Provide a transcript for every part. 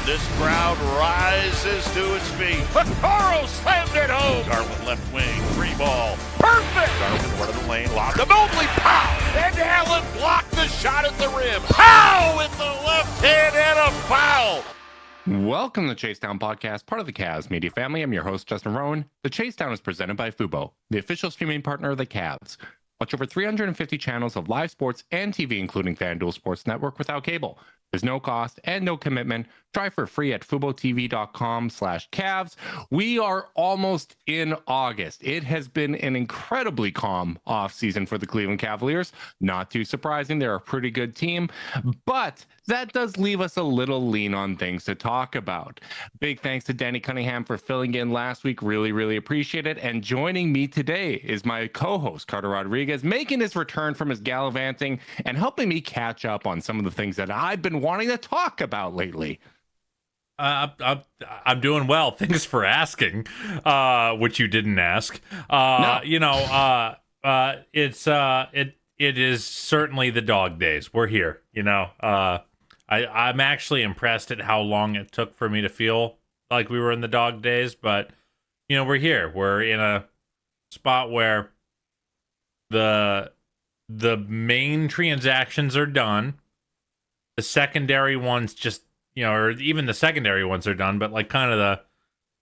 This crowd rises to its feet. Carl slammed it home. Garland left wing, free ball. Perfect! Garland went to the lane, lobbed to Mobley. Pow! And Allen blocked the shot at the rim. Pow! With the left hand and a foul. Welcome to Chase Down Podcast, part of the Cavs media family. I'm your host, Justin Rowan. The Chase Down is presented by Fubo, the official streaming partner of the Cavs. Watch over 350 channels of live sports and TV, including FanDuel Sports Network without cable. There's no cost and no commitment. Try for free at FuboTV.com/Cavs. We are almost in August. It has been an incredibly calm offseason for the Cleveland Cavaliers. Not too surprising. They're a pretty good team, but that does leave us a little lean on things to talk about. Big thanks to Danny Cunningham for filling in last week. Really appreciate it. And joining me today is my co-host, Carter Rodriguez, making his return from his gallivanting and helping me catch up on some of the things that I've been wanting to talk about lately. I'm doing well. Thanks for asking, which you didn't ask. No. It is certainly the dog days. We're here. I'm actually impressed at how long it took for me to feel like we were in the dog days, but we're here. We're in a spot where the main transactions are done. The secondary ones just, or even the secondary ones are done, but like kind of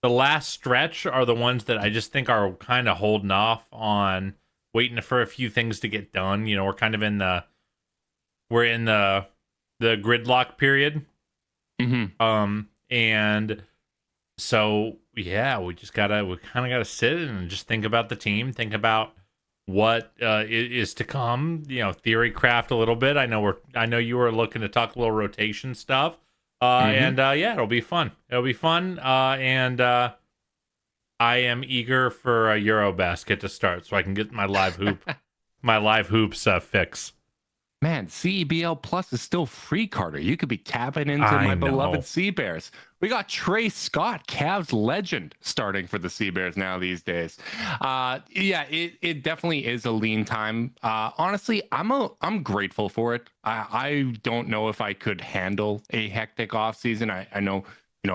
the last stretch are the ones that I just think are kind of holding off on waiting for a few things to get done. We're kind of in the gridlock period. Mm-hmm. And so, yeah, we kind of gotta sit and just think about the team, think about what is to come, theory craft a little bit. I know you were looking to talk a little rotation stuff. And it'll be fun. And I am eager for a Eurobasket to start so I can get my live hoops fix. Man, CEBL Plus is still free, Carter. You could be tapping into my beloved Sea Bears. We got Trey Scott, Cavs legend, starting for the Sea Bears now these days. It definitely is a lean time. Honestly, I'm grateful for it. I don't know if I could handle a hectic offseason. I know,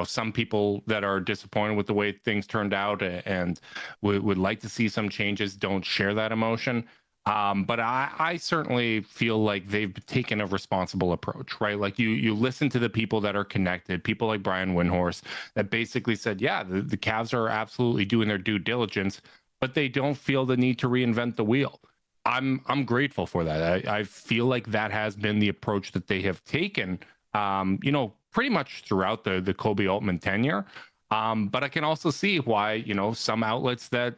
some people that are disappointed with the way things turned out and would like to see some changes don't share that emotion. But I certainly feel like they've taken a responsible approach, right? Like you listen to the people that are connected, people like Brian Windhorst that basically said, yeah, the Cavs are absolutely doing their due diligence, but they don't feel the need to reinvent the wheel. I'm grateful for that. I feel like that has been the approach that they have taken, pretty much throughout the Kobe Altman tenure. But I can also see why, some outlets that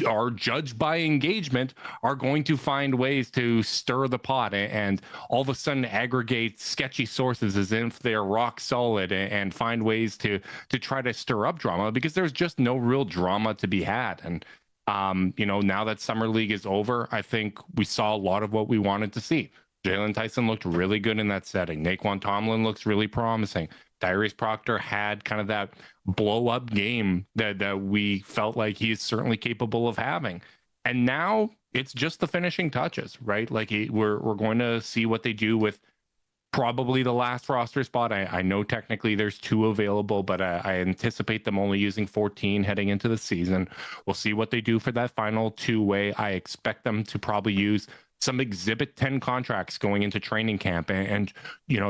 are judged by engagement are going to find ways to stir the pot and all of a sudden aggregate sketchy sources as if they're rock solid and find ways to try to stir up drama, because there's just no real drama to be had. And now that summer league is over, I think we saw a lot of what we wanted to see. Jalen Tyson looked really good in that setting. Naquan Tomlin looks really promising. Darius Proctor had kind of that blow-up game that we felt like he's certainly capable of having. And now it's just the finishing touches, right? Like we're going to see what they do with probably the last roster spot. I know technically there's 2 available, but I anticipate them only using 14 heading into the season. We'll see what they do for that final 2-way. I expect them to probably use some Exhibit 10 contracts going into training camp and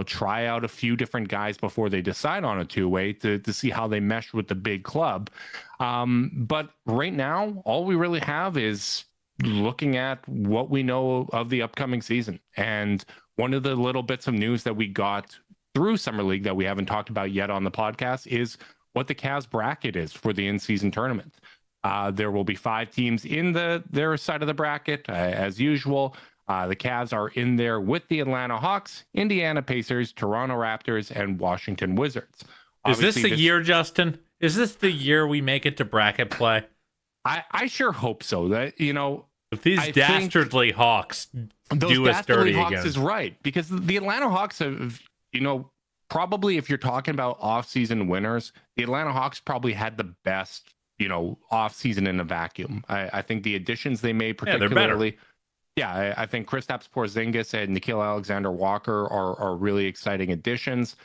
try out a few different guys before they decide on a 2-way to see how they mesh with the big club. But right now, all we really have is looking at what we know of the upcoming season. And one of the little bits of news that we got through Summer League that we haven't talked about yet on the podcast is what the Cavs bracket is for the in-season tournament. There will be 5 teams in their side of the bracket, as usual. The Cavs are in there with the Atlanta Hawks, Indiana Pacers, Toronto Raptors, and Washington Wizards. Obviously, is this the year, Justin? Is this the year we make it to bracket play? I sure hope so. That if these dastardly Hawks do us dirty Hawks again, is right, because the Atlanta Hawks have, probably if you're talking about off-season winners, the Atlanta Hawks probably had the best off season in a vacuum. I think the additions they made, particularly, I think Kristaps Porzingis and Nickeil Alexander-Walker are really exciting additions.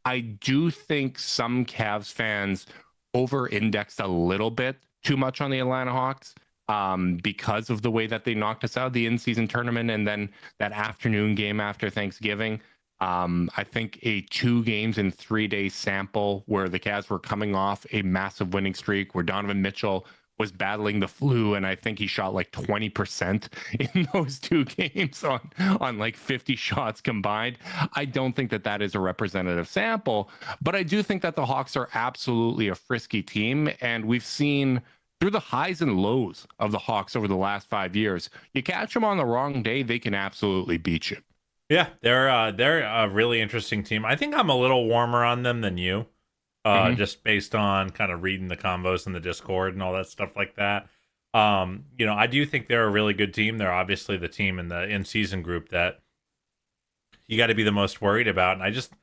I do think some Cavs fans over-indexed a little bit too much on the Atlanta Hawks because of the way that they knocked us out of the in-season tournament and then that afternoon game after Thanksgiving. I think a 2 games in 3 day sample where the Cavs were coming off a massive winning streak where Donovan Mitchell was battling the flu, and I think he shot like 20% in those 2 games on like 50 shots combined. I don't think that is a representative sample, but I do think that the Hawks are absolutely a frisky team, and we've seen through the highs and lows of the Hawks over the last 5 years, you catch them on the wrong day, they can absolutely beat you. Yeah, they're a really interesting team. I think I'm a little warmer on them than you. Just based on kind of reading the combos in the Discord and all that stuff like that. I do think they're a really good team. They're obviously the team in the in-season group that you got to be the most worried about. And I just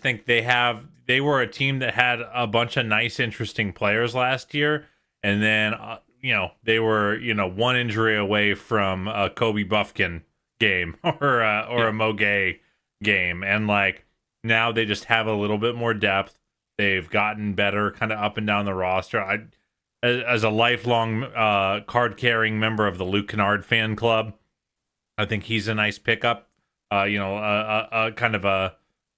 think they were a team that had a bunch of nice, interesting players last year. And then, they were, one injury away from a Kobe Buffkin game or a Mo Gay game. And like, now they just have a little bit more depth. They've gotten better kind of up and down the roster. As a lifelong card-carrying member of the Luke Kennard fan club, I think he's a nice pickup. Kind of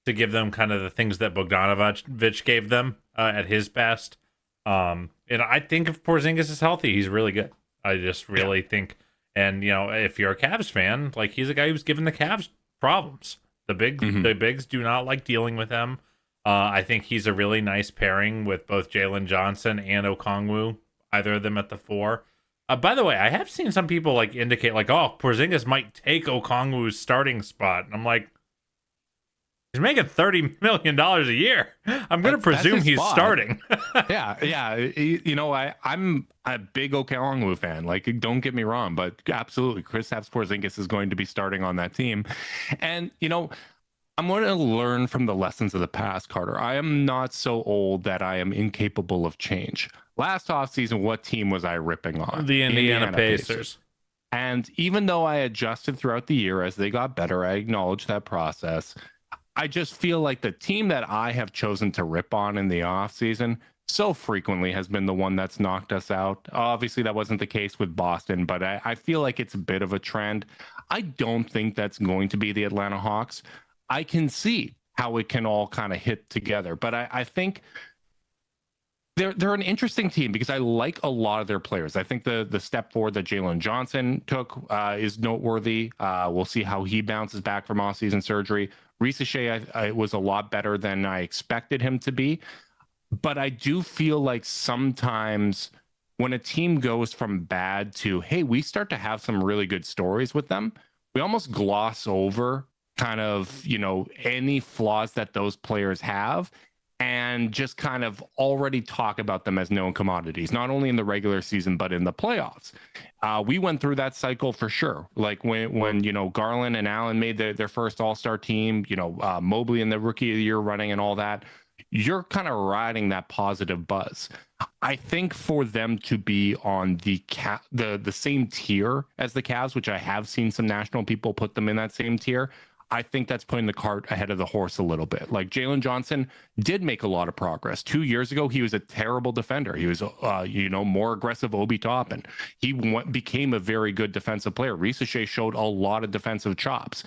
to give them kind of the things that Bogdanovic gave them at his best. And I think if Porzingis is healthy, he's really good. I just really think, and if you're a Cavs fan, like he's a guy who's given the Cavs problems. The bigs do not like dealing with him. I think he's a really nice pairing with both Jalen Johnson and Okongwu, either of them at the 4. By the way, I have seen some people like indicate like, oh, Porzingis might take Okongwu's starting spot. And I'm like, he's making $30 million a year. I'm going to presume he's starting. yeah. I'm a big Okongwu fan. Like, don't get me wrong, but absolutely, Kristaps Porzingis is going to be starting on that team. And, I'm going to learn from the lessons of the past, Carter. I am not so old that I am incapable of change. Last offseason, what team was I ripping on? The Indiana Pacers. And even though I adjusted throughout the year as they got better, I acknowledge that process. I just feel like the team that I have chosen to rip on in the offseason so frequently has been the one that's knocked us out. Obviously, that wasn't the case with Boston, but I feel like it's a bit of a trend. I don't think that's going to be the Atlanta Hawks. I can see how it can all kind of hit together, but I think they're an interesting team because I like a lot of their players. I think the step forward that Jalen Johnson took is noteworthy. We'll see how he bounces back from off-season surgery. Ricochet was a lot better than I expected him to be, but I do feel like sometimes when a team goes from bad to, hey, we start to have some really good stories with them, we almost gloss over kind of, any flaws that those players have and just kind of already talk about them as known commodities, not only in the regular season, but in the playoffs. We went through that cycle for sure. Like when Garland and Allen made their first all-star team, Mobley in the rookie of the year running and all that, you're kind of riding that positive buzz. I think for them to be on the same tier as the Cavs, which I have seen some national people put them in that same tier, I think that's putting the cart ahead of the horse a little bit. Like Jalen Johnson did make a lot of progress. 2 years ago, he was a terrible defender. He was, more aggressive Obi Toppin. He became a very good defensive player. Ricochet showed a lot of defensive chops.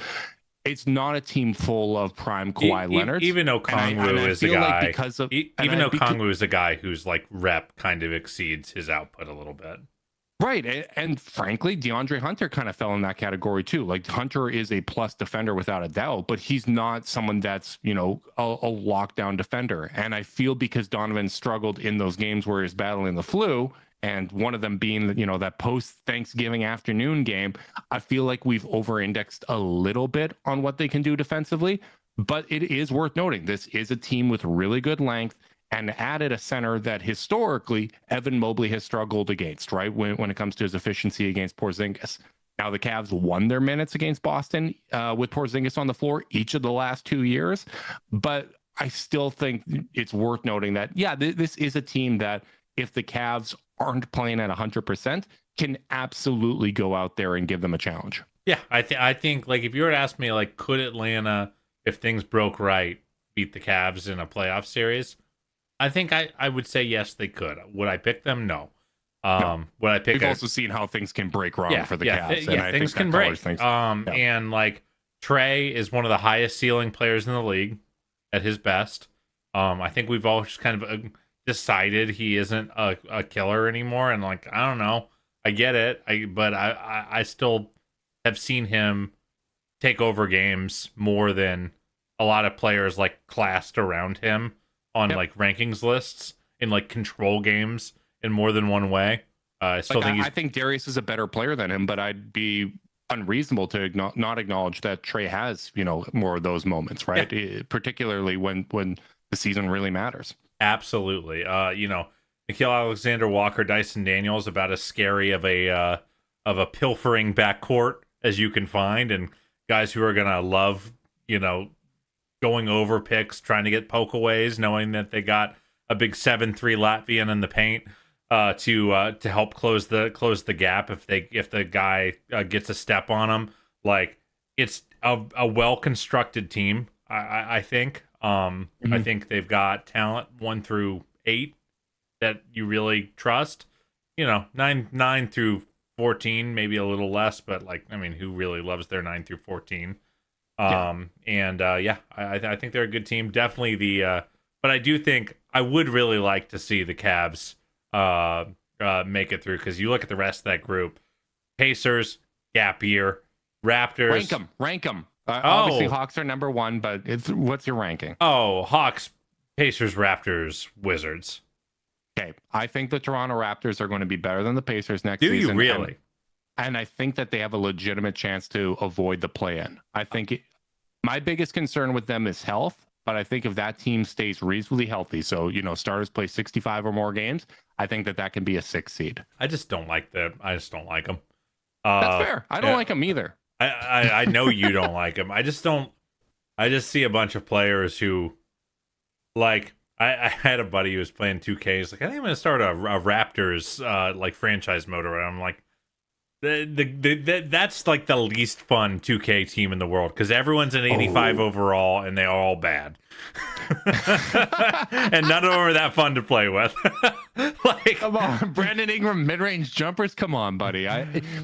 It's not a team full of prime Kawhi Leonard. Even Okongwu is a guy. Okongwu is a guy whose like rep kind of exceeds his output a little bit. Right. And frankly, DeAndre Hunter kind of fell in that category too. Like Hunter is a plus defender without a doubt, but he's not someone that's, a lockdown defender. And I feel because Donovan struggled in those games where he's battling the flu, and one of them being, that post-Thanksgiving afternoon game, I feel like we've over-indexed a little bit on what they can do defensively. But it is worth noting, this is a team with really good length and added a center that historically Evan Mobley has struggled against, right? When it comes to his efficiency against Porzingis. Now the Cavs won their minutes against Boston with Porzingis on the floor each of the last 2 years. But I still think it's worth noting that, this is a team that if the Cavs aren't playing at 100%, can absolutely go out there and give them a challenge. Yeah, I think like if you were to ask me, like, could Atlanta, if things broke right, beat the Cavs in a playoff series? I think I would say yes, they could. Would I pick them? No. Would I pick? We've also seen how things can break wrong for the Cavs. And I things can break. Things. And like Trey is one of the highest ceiling players in the league at his best. I think we've all just kind of decided he isn't a killer anymore. And like, I don't know. I get it. But I still have seen him take over games more than a lot of players like classed around him on like rankings lists in like control games in more than one way. I think Darius is a better player than him, but I'd be unreasonable to not acknowledge that Trey has, more of those moments, right? Yeah. Particularly when the season really matters. Absolutely. Nickeil Alexander-Walker, Dyson Daniels, about as scary of a pilfering backcourt as you can find, and guys who are gonna love, going over picks, trying to get pokeaways, knowing that they got a big 7-3 Latvian in the paint to help close the gap if the guy gets a step on them. Like, it's a well constructed team. I think. I think they've got talent 1 through 8 that you really trust. 9 through 14, maybe a little less, but who really loves their 9 through 14? I think they're a good team. Definitely but I do think I would really like to see the Cavs make it through, because you look at the rest of that group: Pacers, gap year; Raptors. Rank them. Obviously, Hawks are number 1, but what's your ranking? Oh, Hawks, Pacers, Raptors, Wizards. Okay, I think the Toronto Raptors are going to be better than the Pacers next season. Do you really? And I think that they have a legitimate chance to avoid the play-in. I think my biggest concern with them is health, but I think if that team stays reasonably healthy, so, starters play 65 or more games, I think that can be a 6 seed. I just don't like them. That's fair. I don't like them either. I know you don't like them. I just see a bunch of players who, like, I had a buddy who was playing 2K. He's like, I think I'm going to start a Raptors franchise mode. And I'm like, that's like the least fun 2K team in the world, because everyone's an 85 overall and they're all bad. And none of them are that fun to play with. Come on, Brandon Ingram mid-range jumpers. Come on, buddy.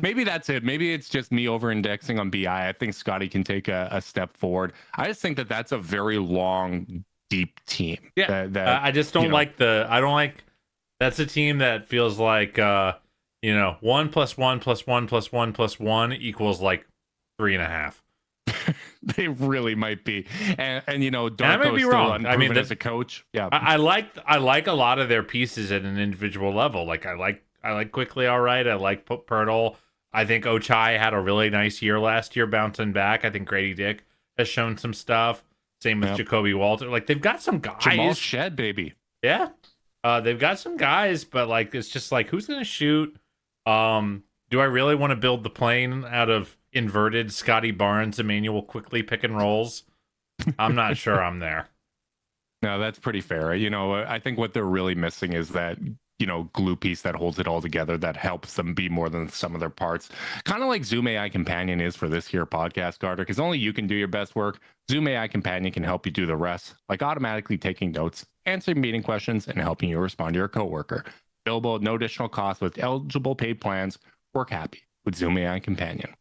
Maybe that's it. Maybe it's just me over-indexing on BI. I think Scotty can take a step forward. I just think that's a very long, deep team. Yeah, I just don't like that's a team that feels like 1 + 1 + 1 + 1 + 1 equals like 3.5. They really might be, and Darko's I might be wrong. As a coach, yeah. I like a lot of their pieces at an individual level. Like I like Quickly, all right. I like Pirtle. I think Ochai had a really nice year last year, bouncing back. I think Grady Dick has shown some stuff. Same with Jacoby Walter. Like, they've got some guys. Jamal Shed, baby. Yeah, they've got some guys, but like, it's just like, who's gonna shoot? Do I really want to build the plane out of inverted Scotty Barnes, Emmanuel Quickly pick and rolls? I'm not sure I'm there. No, that's pretty fair. I think what they're really missing is that, glue piece that holds it all together, that helps them be more than some of their parts. Kind of like Zoom AI Companion is for this here podcast, Carter, because only you can do your best work. Zoom AI Companion can help you do the rest, like automatically taking notes, answering meeting questions, and helping you respond to your coworker. Available at no additional cost with eligible paid plans. Work happy with Zoom AI Companion.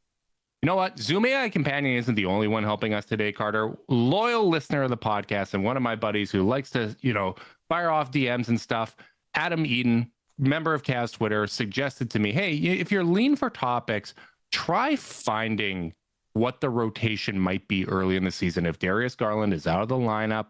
You know what? Zoom AI Companion isn't the only one helping us today, Carter. Loyal listener of the podcast and one of my buddies who likes to, fire off DMs and stuff, Adam Eden, member of Cavs Twitter, suggested to me, hey, if you're lean for topics, try finding what the rotation might be early in the season. If Darius Garland is out of the lineup,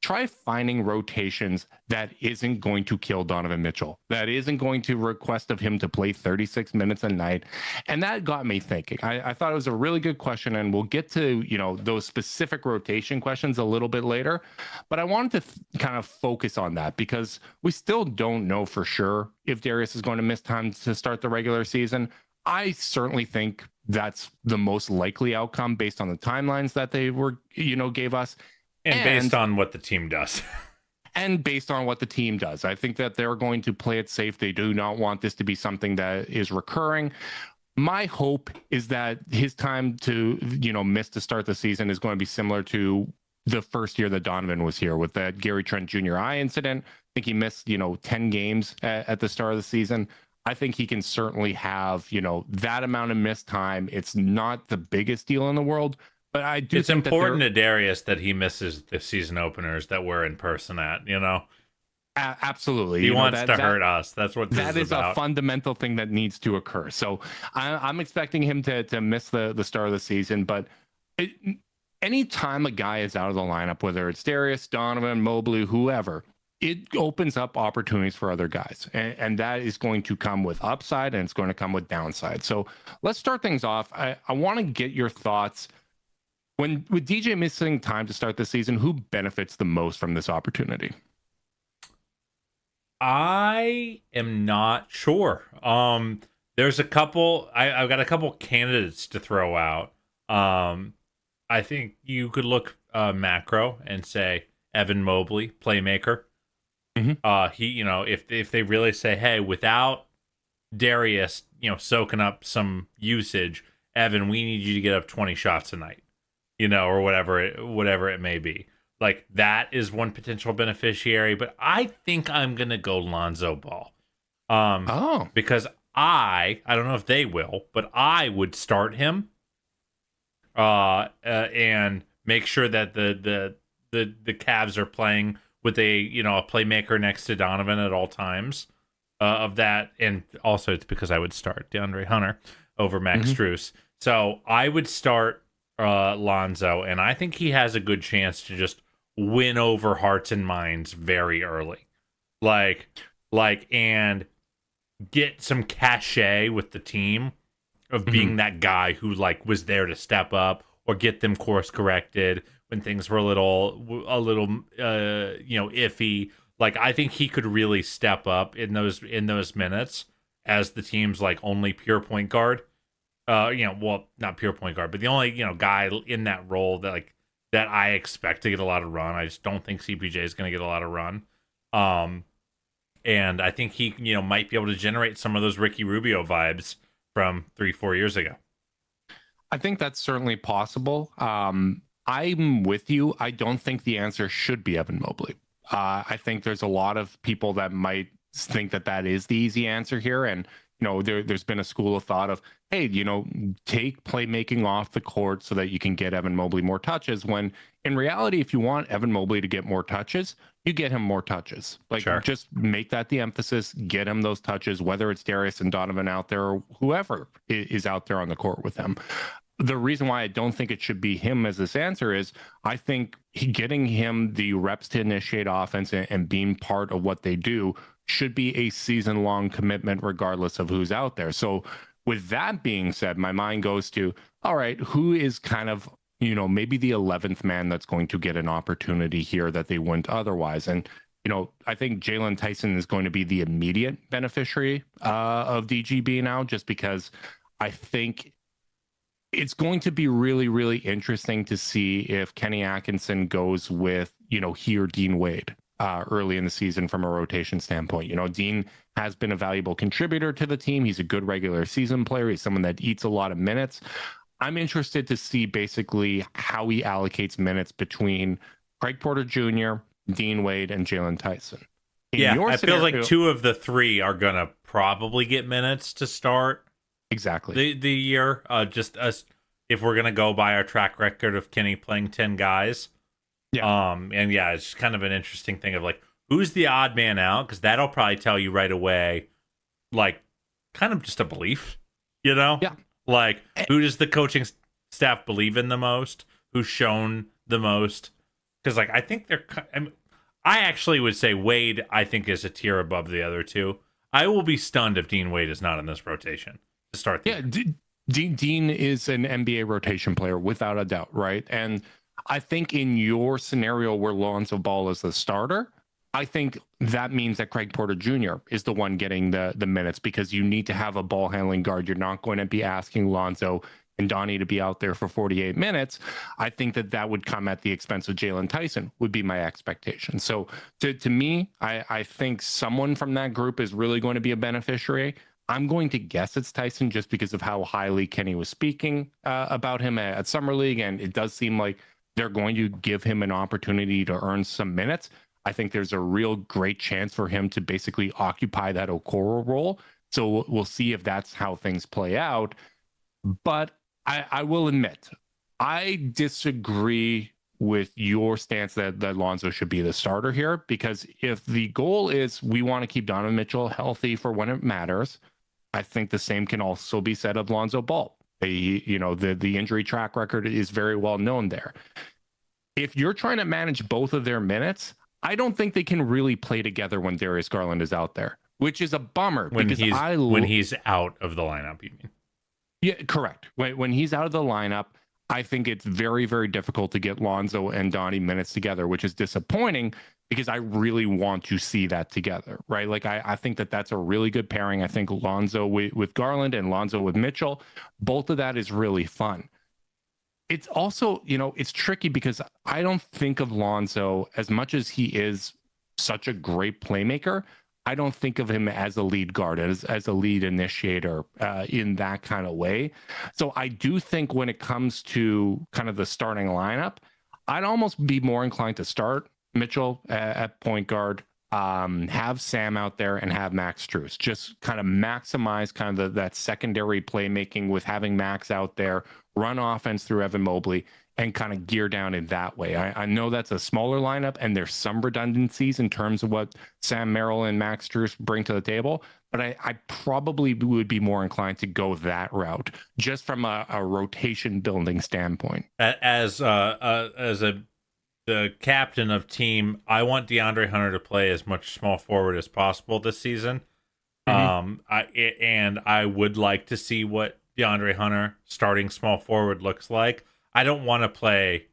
try finding rotations that isn't going to kill Donovan Mitchell, that isn't going to request of him to play 36 minutes a night. And that got me thinking. I thought it was a really good question, and we'll get to, those specific rotation questions a little bit later. But I wanted to kind of focus on that because we still don't know for sure if Darius is going to miss time to start the regular season. I certainly think that's the most likely outcome based on the timelines that they gave us. And based on what the team does. And based on what the team does. I think that they're going to play it safe. They do not want this to be something that is recurring. My hope is that his time to, miss to start the season is going to be similar to the first year that Donovan was here with that Gary Trent Jr. eye incident. I think he missed, 10 games at the start of the season. I think he can certainly have, that amount of missed time. It's not the biggest deal in the world, but I do. It's think important to Darius that he misses the season openers that we're in person at. Absolutely. He wants to hurt us. That's what that is about. A fundamental thing that needs to occur. So I'm expecting him to miss the start of the season, but anytime a guy is out of the lineup, whether it's Darius, Donovan, Mobley, whoever, it opens up opportunities for other guys. And that is going to come with upside and it's going to come with downside. So let's start things off. I want to get your thoughts. With DJ missing time to start the season, who benefits the most from this opportunity? I am not sure. There's a couple. I've got a couple candidates to throw out. I think you could look macro and say Evan Mobley, playmaker. Mm-hmm. He, if they really say, hey, without Darius, soaking up some usage, Evan, we need you to get up 20 shots a night, or whatever it may be. Like, that is one potential beneficiary, but I think I'm gonna go Lonzo Ball. Because I don't know if they will, but I would start him. And make sure that the Cavs are playing with a playmaker next to Donovan at all times. Of that, and also it's because I would start DeAndre Hunter over Max Strus. So I would start Lonzo, and I think he has a good chance to just win over hearts and minds very early, and get some cachet with the team of being that guy who was there to step up or get them course corrected when things were a little iffy. I think he could really step up in those minutes as the team's only pure point guard. Not pure point guard, but the only guy in that role that I expect to get a lot of run. I just don't think CPJ is going to get a lot of run. And I think he might be able to generate some of those Ricky Rubio vibes from 3-4 years ago. I think that's certainly possible. I'm with you. I don't think the answer should be Evan Mobley. I think there's a lot of people that might think that is the easy answer here. And, there's been a school of thought of, hey, take playmaking off the court so that you can get Evan Mobley more touches. When in reality, if you want Evan Mobley to get more touches, you get him more touches. Sure. Just make that the emphasis, get him those touches, whether it's Darius and Donovan out there or whoever is out there on the court with him. The reason why I don't think it should be him as this answer is I think getting him the reps to initiate offense and being part of what they do should be a season-long commitment regardless of who's out there. So with that being said, my mind goes to, all right, who is kind of, maybe the 11th man that's going to get an opportunity here that they wouldn't otherwise. And, I think Jalen Tyson is going to be the immediate beneficiary of DG being out, just because I think it's going to be really, really interesting to see if Kenny Atkinson goes with, he or Dean Wade early in the season from a rotation standpoint. Dean has been a valuable contributor to the team. He's a good regular season player. He's someone that eats a lot of minutes. I'm interested to see basically how he allocates minutes between Craig Porter Jr., Dean Wade, and Jalen Tyson. I feel like two of the three are going to probably get minutes to start. Exactly. The year, just us, if we're gonna go by our track record of Kenny playing 10 guys. Yeah. It's kind of an interesting thing of who's the odd man out, because that'll probably tell you right away, kind of just a belief, Yeah. Who does the coaching staff believe in the most? Who's shown the most? Because I think I actually would say Wade, I think, is a tier above the other two. I will be stunned if Dean Wade is not in this rotation to start. Dean is an NBA rotation player without a doubt, right? And I think in your scenario where Lonzo Ball is the starter, I think that means that Craig Porter Jr. is the one getting the minutes, because you need to have a ball handling guard. You're not going to be asking Lonzo and Donnie to be out there for 48 minutes. I think that would come at the expense of Jalen Tyson, would be my expectation. So to me, I think someone from that group is really going to be a beneficiary. I'm going to guess it's Tyson just because of how highly Kenny was speaking about him at Summer League. And it does seem like they're going to give him an opportunity to earn some minutes. I think there's a real great chance for him to basically occupy that Okoro role. So we'll see if that's how things play out. But I will admit, I disagree with your stance that Lonzo should be the starter here, because if the goal is we want to keep Donovan Mitchell healthy for when it matters, I think the same can also be said of Lonzo Ball. The injury track record is very well known there. If you're trying to manage both of their minutes, I don't think they can really play together when Darius Garland is out there, which is a bummer. When he's out of the lineup, you mean? Yeah, correct. When he's out of the lineup, I think it's very, very difficult to get Lonzo and Donnie minutes together, which is disappointing because I really want to see that together, right? Like, I think that's a really good pairing. I think Lonzo with Garland and Lonzo with Mitchell, both of that is really fun. It's also, it's tricky because I don't think of Lonzo, as much as he is such a great playmaker, I don't think of him as a lead guard, as a lead initiator in that kind of way. So I do think when it comes to kind of the starting lineup, I'd almost be more inclined to start Mitchell at point guard, have Sam out there, and have Max Strus. Just kind of maximize kind of that secondary playmaking with having Max out there, run offense through Evan Mobley, and kind of gear down in that way. I know that's a smaller lineup, and there's some redundancies in terms of what Sam Merrill and Max Strus bring to the table, but I probably would be more inclined to go that route, just from a rotation building standpoint. As the captain of team, I want DeAndre Hunter to play as much small forward as possible this season. Mm-hmm. I would like to see what DeAndre Hunter starting small forward looks like. I don't want to play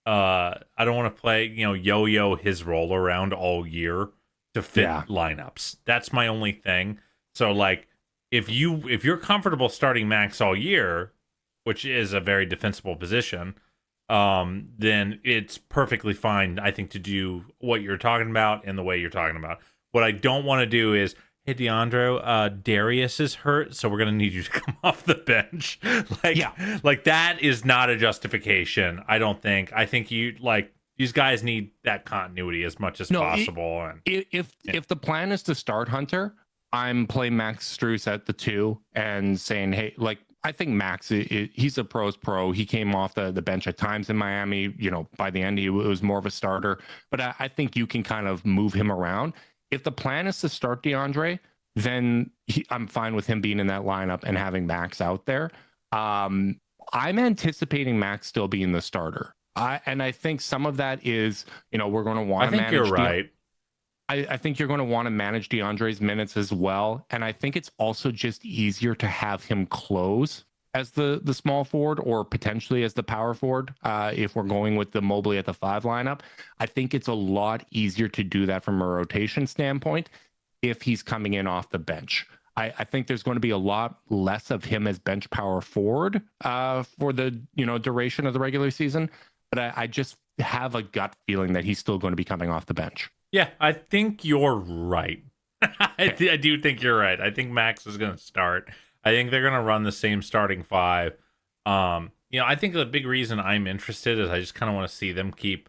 yo-yo his role around all year to fit lineups. That's my only thing. So like if you're comfortable starting Max all year, which is a very defensible position, then it's perfectly fine, I think, to do what you're talking about and the way you're talking about. What I don't want to do is, hey, DeAndre, Darius is hurt, so we're going to need you to come off the bench. Like that is not a justification, I don't think. I think these guys need that continuity as much as possible. If the plan is to start Hunter, I'm playing Max Strus at the 2 and saying, hey, like, I think Max, he's a pro's pro. He came off the bench at times in Miami. By the end, he was more of a starter. But I think you can kind of move him around. If the plan is to start DeAndre, then I'm fine with him being in that lineup and having Max out there. I'm anticipating Max still being the starter. I think some of that is, we're going to want to manage. I think you're right. I think you're going to want to manage DeAndre's minutes as well. And I think it's also just easier to have him close as the small forward, or potentially as the power forward. If we're going with the Mobley at the 5 lineup, I think it's a lot easier to do that from a rotation standpoint if he's coming in off the bench. I think there's going to be a lot less of him as bench power forward for the duration of the regular season. But I just have a gut feeling that he's still going to be coming off the bench. Yeah, I think you're right. I do think you're right. I think Max is going to start. I think they're going to run the same starting 5. I think the big reason I'm interested is I just kind of want to see them keep,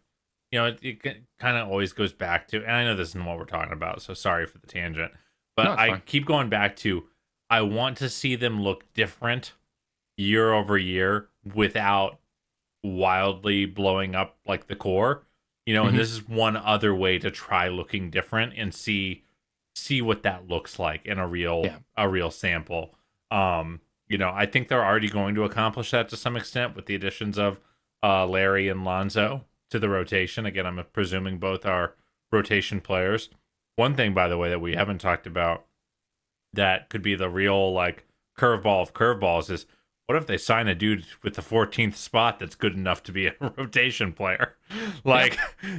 it kind of always goes back to, and I know this isn't what we're talking about, so sorry for the tangent, but I keep going back to, I want to see them look different year over year without wildly blowing up like the core. And this is one other way to try looking different and see what that looks like in a real sample. I think they're already going to accomplish that to some extent with the additions of Larry and Lonzo to the rotation. Again, I'm presuming both are rotation players. One thing, by the way, that we haven't talked about that could be the real curveball of curveballs is, what if they sign a dude with the 14th spot that's good enough to be a rotation player?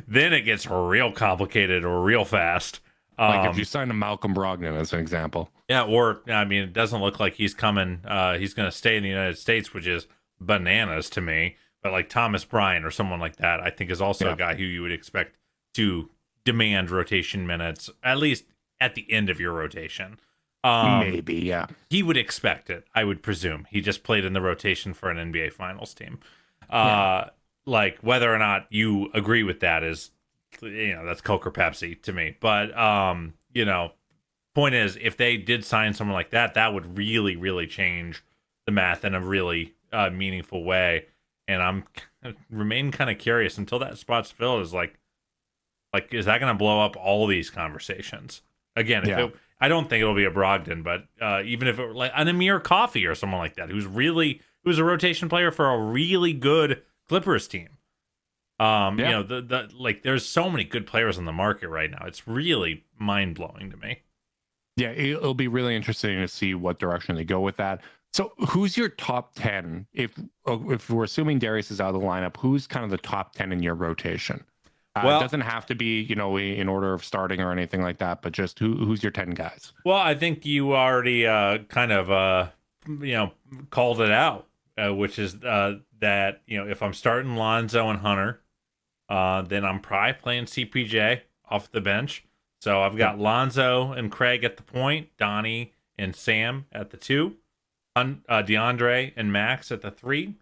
Then it gets real complicated or real fast. If you sign a Malcolm Brogdon as an example. Yeah, or, it doesn't look like he's coming. He's going to stay in the United States, which is bananas to me. But Thomas Bryant or someone like that, I think is also a guy who you would expect to demand rotation minutes, at least at the end of your rotation. Maybe, yeah. He would expect it, I would presume. He just played in the rotation for an NBA Finals team. like whether or not you agree with that is, that's Coke or Pepsi to me. But point is, if they did sign someone like that, that would really, really change the math in a really meaningful way. And I'm remain kind of curious until that spot's filled. Is like, is that going to blow up all these conversations again? I don't think it'll be a Brogdon, but even if it were like an Amir Coffey or someone like that, who's a rotation player for a really good Clippers team. There's so many good players on the market right now. It's really mind blowing to me. Yeah, it'll be really interesting to see what direction they go with that. So who's your top 10? If we're assuming Darius is out of the lineup, who's kind of the top 10 in your rotation? It doesn't have to be, in order of starting or anything like that, but just who's your 10 guys? Well, I think you already called it out, which is that, if I'm starting Lonzo and Hunter, then I'm probably playing CPJ off the bench. So I've got Lonzo and Craig at the point, Donnie and Sam at the 2, DeAndre and Max at the 3,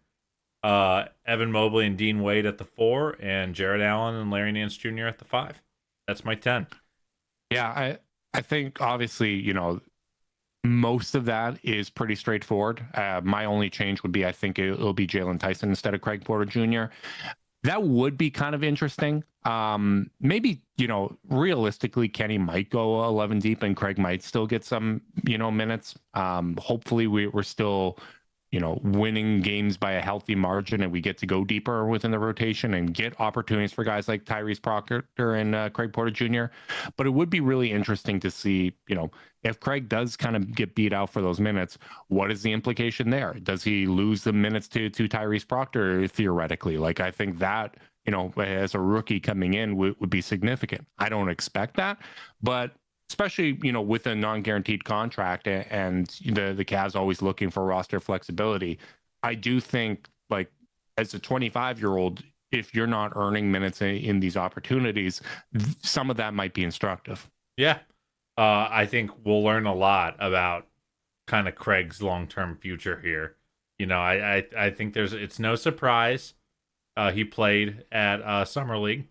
Evan Mobley and Dean Wade at the 4, and Jared Allen and Larry Nance Jr. at the 5. That's my 10. Yeah, I think obviously, most of that is pretty straightforward. My only change would be I think it'll be Jalen Tyson instead of Craig Porter Jr. That would be kind of interesting. Maybe, realistically, Kenny might go 11 deep and Craig might still get some, minutes. Hopefully we're still, winning games by a healthy margin and we get to go deeper within the rotation and get opportunities for guys like Tyrese Proctor and Craig Porter Jr. But it would be really interesting to see, if Craig does kind of get beat out for those minutes, what is the implication there? Does he lose the minutes to Tyrese Proctor theoretically? Like, I think that, as a rookie coming in would be significant. I don't expect that, but especially, with a non-guaranteed contract and the Cavs always looking for roster flexibility. I do think, like, as a 25-year-old, if you're not earning minutes in these opportunities, some of that might be instructive. Yeah. I think we'll learn a lot about kind of Craig's long-term future here. I think it's no surprise he played at Summer League.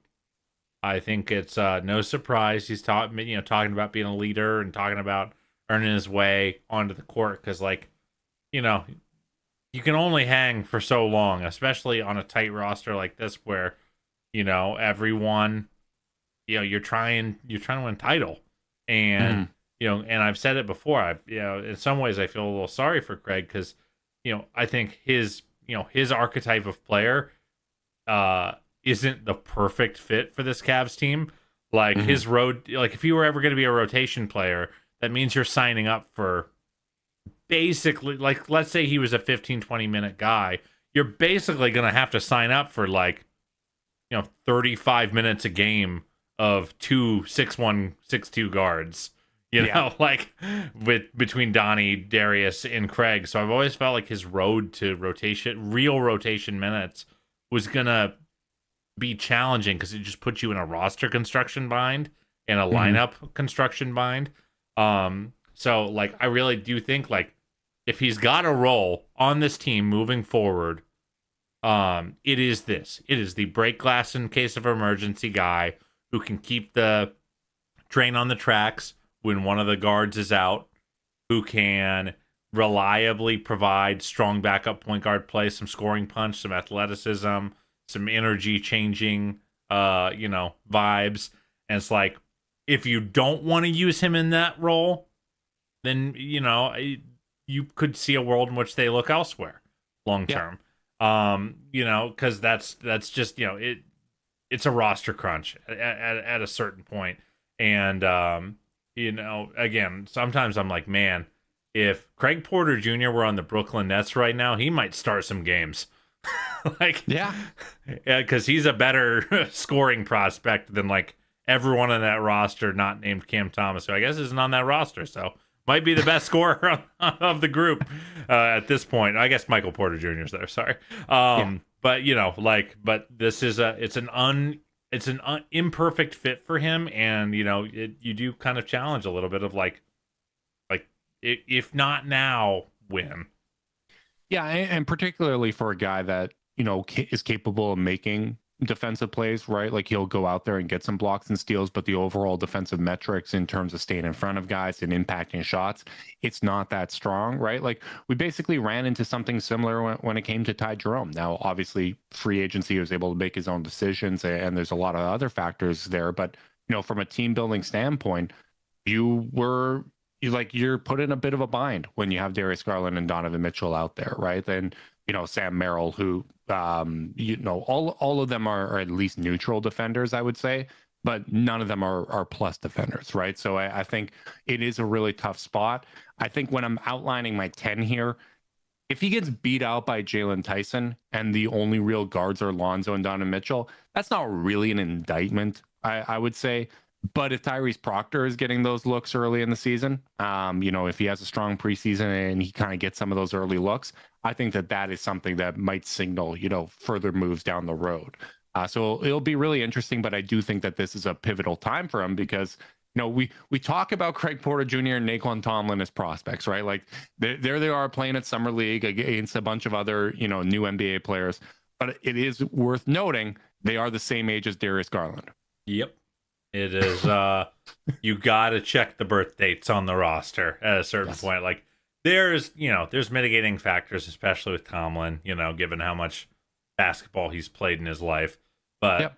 I think it's no surprise he's talking about being a leader and talking about earning his way onto the court because, you can only hang for so long, especially on a tight roster like this where, everyone, you're trying to win title. And, and I've said it before, in some ways I feel a little sorry for Craig because, I think his archetype of player isn't the perfect fit for this Cavs team. Like his road, like if you were ever going to be a rotation player, that means you're signing up for basically, like, let's say he was a 15-20 minute guy. You're basically going to have to sign up for 35 minutes a game of 2 6'1", 6'2" guards, between Donnie, Darius, and Craig. So I've always felt like his road to real rotation minutes was going to be challenging because it just puts you in a roster construction bind and a lineup construction bind. So I really do think if he's got a role on this team moving forward, it is the break glass in case of emergency guy who can keep the train on the tracks when one of the guards is out, who can reliably provide strong backup point guard play, some scoring punch, some athleticism, some energy changing, vibes. And it's if you don't want to use him in that role, then, you could see a world in which they look elsewhere long term. Because that's just, it's a roster crunch at a certain point. And, again, sometimes I'm like, man, if Craig Porter Jr. were on the Brooklyn Nets right now, he might start some games. Because he's a better scoring prospect than everyone on that roster not named Cam Thomas, who I guess isn't on that roster, so might be the best scorer of the group at this point. I guess Michael Porter Jr. is there. Sorry, but but this is it's an imperfect fit for him, and you do kind of challenge a little bit of if not now, when. Yeah, and particularly for a guy that is capable of making defensive plays, right? Like he'll go out there and get some blocks and steals, but the overall defensive metrics in terms of staying in front of guys and impacting shots, it's not that strong, right? Like we basically ran into something similar when it came to Ty Jerome. Now, obviously, free agency, he was able to make his own decisions, and there's a lot of other factors there. But from a team building standpoint, you're put in a bit of a bind when you have Darius Garland and Donovan Mitchell out there, right? Then Sam Merrill, who all of them are at least neutral defenders, I would say, but none of them are plus defenders, right? So I think it is a really tough spot. I think when I'm outlining my 10 here, if he gets beat out by Jalen Tyson and the only real guards are Lonzo and Donovan Mitchell, that's not really an indictment, I would say. But if Tyrese Proctor is getting those looks early in the season, if he has a strong preseason and he kind of gets some of those early looks, I think that is something that might signal, further moves down the road. So it'll be really interesting, but I do think that this is a pivotal time for him because, we talk about Craig Porter Jr. and Naquan Tomlin as prospects, right? Like there they are playing at Summer League against a bunch of other, new NBA players. But it is worth noting they are the same age as Darius Garland. Yep. It is, you got to check the birth dates on the roster at a certain point. Like there's mitigating factors, especially with Tomlin, given how much basketball he's played in his life. But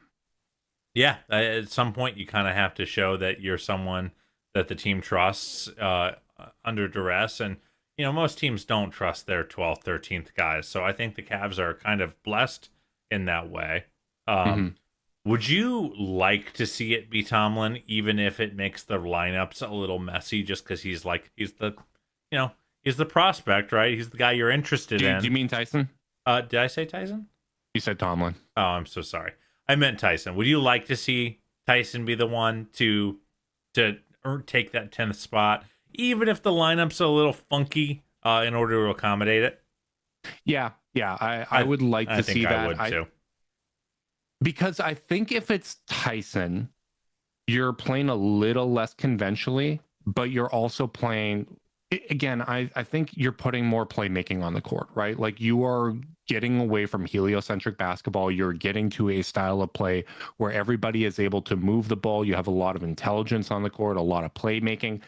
at some point you kind of have to show that you're someone that the team trusts under duress. And, most teams don't trust their 12th, 13th guys. So I think the Cavs are kind of blessed in that way. Would you like to see it be Tomlin, even if it makes the lineups a little messy, just because he's the prospect, right? He's the guy you're interested in. Do you mean Tyson? Did I say Tyson? You said Tomlin. Oh, I'm so sorry. I meant Tyson. Would you like to see Tyson be the one to take that 10th spot, even if the lineup's a little funky, in order to accommodate it? Yeah. I would like to see that. I would too. Because I think if it's Tyson, you're playing a little less conventionally, but you're also playing, again, I think you're putting more playmaking on the court, right? Like you are getting away from heliocentric basketball. You're getting to a style of play where everybody is able to move the ball. You have a lot of intelligence on the court, a lot of playmaking.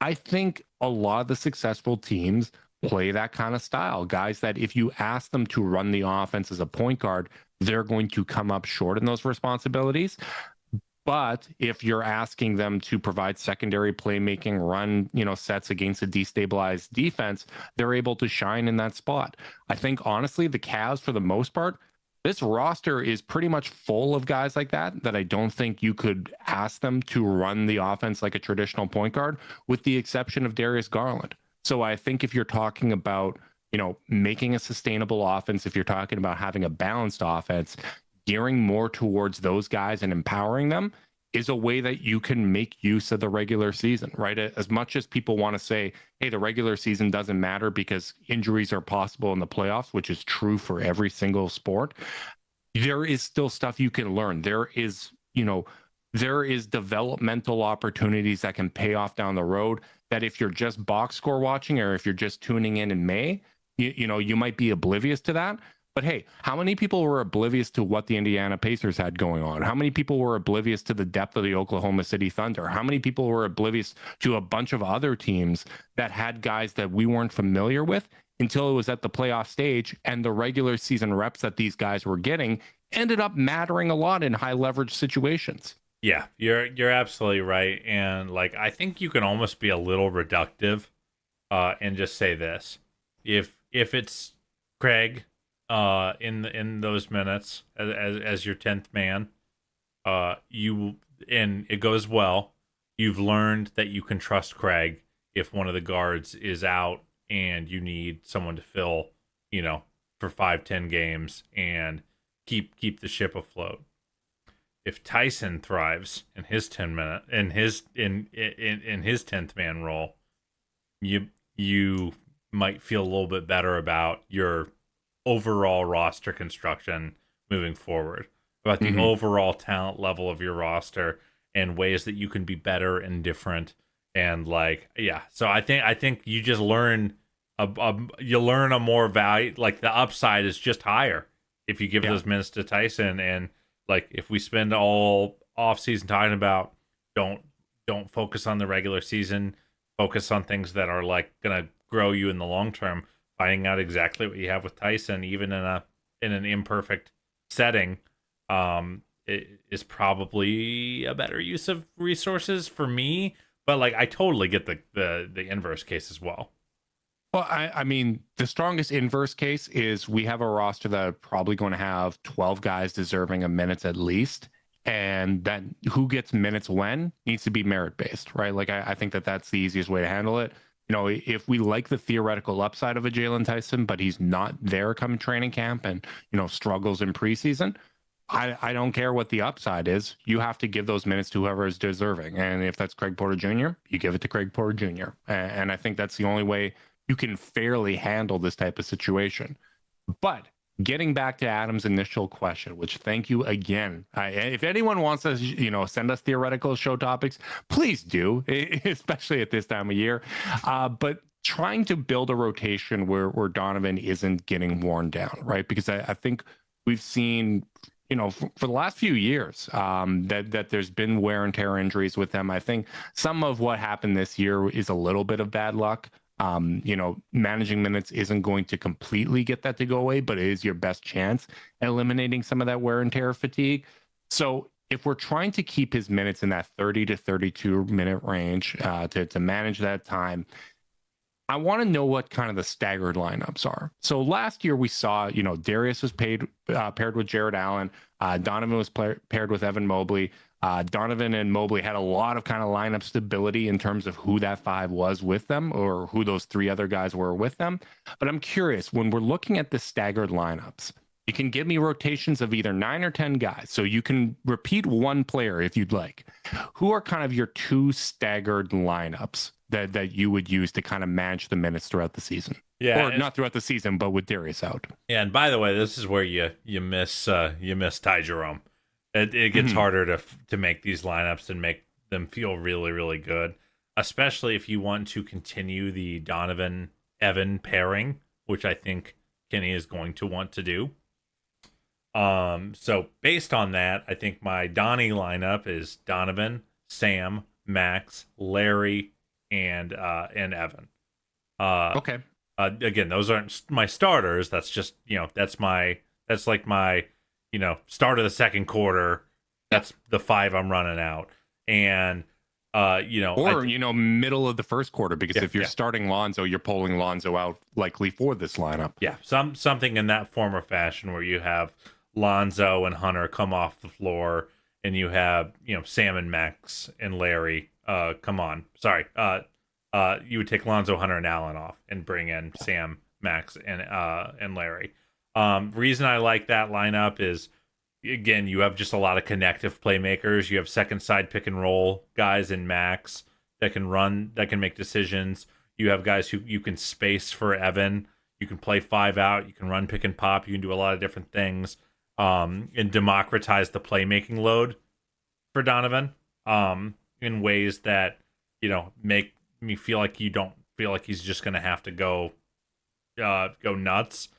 I think a lot of the successful teams play that kind of style. Guys that if you ask them to run the offense as a point guard, they're going to come up short in those responsibilities. But if you're asking them to provide secondary playmaking, run, sets against a destabilized defense, they're able to shine in that spot. I think, honestly, the Cavs, for the most part, this roster is pretty much full of guys like that I don't think you could ask them to run the offense like a traditional point guard, with the exception of Darius Garland. So I think if you're talking about, making a sustainable offense, if you're talking about having a balanced offense, gearing more towards those guys and empowering them is a way that you can make use of the regular season, right? As much as people want to say, hey, the regular season doesn't matter because injuries are possible in the playoffs, which is true for every single sport, there is still stuff you can learn. There is developmental opportunities that can pay off down the road that if you're just box score watching or if you're just tuning in May, you might be oblivious to that. But hey, how many people were oblivious to what the Indiana Pacers had going on? How many people were oblivious to the depth of the Oklahoma City Thunder? How many people were oblivious to a bunch of other teams that had guys that we weren't familiar with until it was at the playoff stage, and the regular season reps that these guys were getting ended up mattering a lot in high leverage situations? Yeah, you're absolutely right. And I think you can almost be a little reductive and just say this. If it's Craig in those minutes as your 10th man, and it goes well, you've learned that you can trust Craig if one of the guards is out and you need someone to fill, for 5-10 games and keep the ship afloat. If Tyson thrives in his 10-minute in his 10th man role, you might feel a little bit better about your overall roster construction moving forward, about the overall talent level of your roster and ways that you can be better and different. And so I think you just learn a more value, the upside is just higher if you give those minutes to Tyson, and like if we spend all offseason talking about don't focus on the regular season, focus on things that are like gonna grow you in the long term, finding out exactly what you have with Tyson, even in an imperfect setting, it is probably a better use of resources for me. But like I totally get the inverse case as well. Well, I mean, the strongest inverse case is we have a roster that are probably going to have 12 guys deserving of minutes at least. And then who gets minutes when needs to be merit based, right? Like, I think that's the easiest way to handle it. You know, if we like the theoretical upside of a Jalen Tyson, but he's not there come training camp and, you know, struggles in preseason, I don't care what the upside is. You have to give those minutes to whoever is deserving. And if that's Craig Porter Jr., you give it to Craig Porter Jr. And I think that's the only way you can fairly handle this type of situation. But getting back to Adam's initial question, which thank you again. If anyone wants to, you know, send us theoretical show topics, please do, especially at this time of year. But trying to build a rotation where Donovan isn't getting worn down, right? Because I think we've seen, you know, for the last few years, that there's been wear and tear injuries with them. I think some of what happened this year is a little bit of bad luck. You know, managing minutes isn't going to completely get that to go away, but it is your best chance at eliminating some of that wear and tear fatigue. So if we're trying to keep his minutes in that 30 to 32 minute range to manage that time, I want to know what kind of the staggered lineups are. So last year we saw, you know, Darius was paired with Jared Allen. Donovan was paired with Evan Mobley. Donovan and Mobley had a lot of kind of lineup stability in terms of who that five was with them or who those three other guys were with them. But I'm curious, when we're looking at the staggered lineups, you can give me rotations of either 9 or 10 guys. So you can repeat one player if you'd like. Who are kind of your two staggered lineups that you would use to kind of manage the minutes throughout the season? Yeah, or not throughout the season, but with Darius out. Yeah, and by the way, this is where you miss Ty Jerome. It gets harder to make these lineups and make them feel really, really good, especially if you want to continue the Donovan-Evan pairing, which I think Kenny is going to want to do. So based on that, I think my Donnie lineup is Donovan, Sam, Max, Larry, and Evan. Okay. Again, those aren't my starters. That's just, you know, that's like my, you know, start of the second quarter. That's the five I'm running out. And, you know, or, you know, middle of the first quarter, because if you're starting Lonzo, you're pulling Lonzo out likely for this lineup. Yeah. Something in that form or fashion where you have Lonzo and Hunter come off the floor and you have, you know, Sam and Max and Larry. You would take Lonzo, Hunter, and Allen off and bring in Sam, Max, and Larry. Reason I like that lineup is, again, you have just a lot of connective playmakers. You have second side pick and roll guys in Max that can run, that can make decisions. You have guys who you can space for Evan. You can play five out. You can run pick and pop. You can do a lot of different things, and democratize the playmaking load for Donovan in ways that, you know, make me feel like you don't feel like he's just going to have to go nuts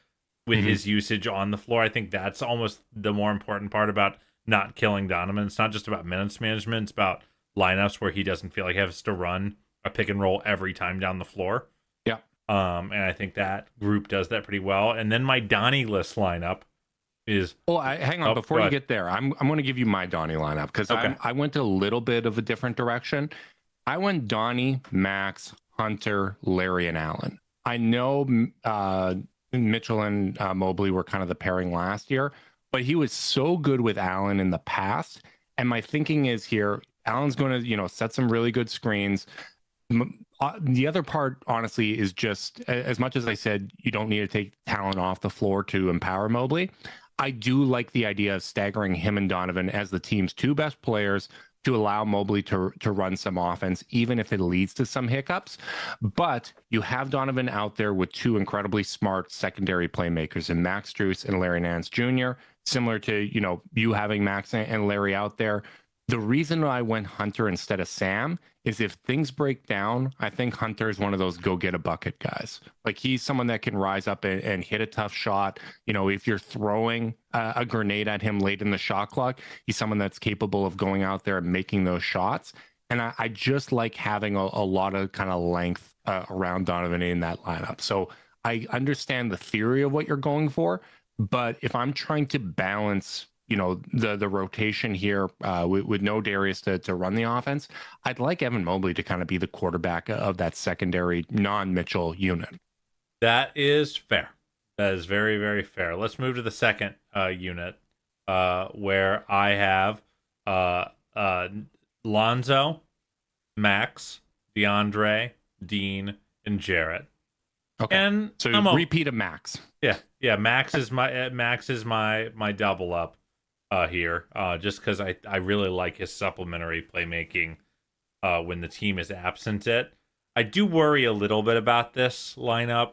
with his usage on the floor. I think that's almost the more important part about not killing Donovan. It's not just about minutes management. It's about lineups where he doesn't feel like he has to run a pick and roll every time down the floor. Yeah. And I think that group does that pretty well. And then my Donnie list lineup is... Well, hang on. Before you get there, I'm going to give you my Donnie lineup because I went a little bit of a different direction. I went Donnie, Max, Hunter, Larry, and Allen. I know Mitchell and Mobley were kind of the pairing last year, but he was so good with Allen in the past. And my thinking is here, Allen's going to, you know, set some really good screens. The other part, honestly, is just as much as I said, you don't need to take talent off the floor to empower Mobley. I do like the idea of staggering him and Donovan as the team's two best players to allow Mobley to run some offense, even if it leads to some hiccups. But you have Donovan out there with two incredibly smart secondary playmakers in Max Strus and Larry Nance Jr., similar to, you know, you having Max and Larry out there. The reason I went Hunter instead of Sam is if things break down, I think Hunter is one of those go get a bucket guys. Like he's someone that can rise up and hit a tough shot. You know, if you're throwing a grenade at him late in the shot clock, he's someone that's capable of going out there and making those shots. And I just like having a lot of kind of length around Donovan in that lineup. So I understand the theory of what you're going for, but if I'm trying to balance, you know, the rotation here with no Darius to run the offense, I'd like Evan Mobley to kind of be the quarterback of that secondary non-Mitchell unit. That is fair. That is very, very fair. Let's move to the second unit where I have Lonzo, Max, DeAndre, Dean, and Jarrett. Okay. And so repeat of Max. Yeah. Max is my double up here, just because I really like his supplementary playmaking when the team is absent. I do worry a little bit about this lineup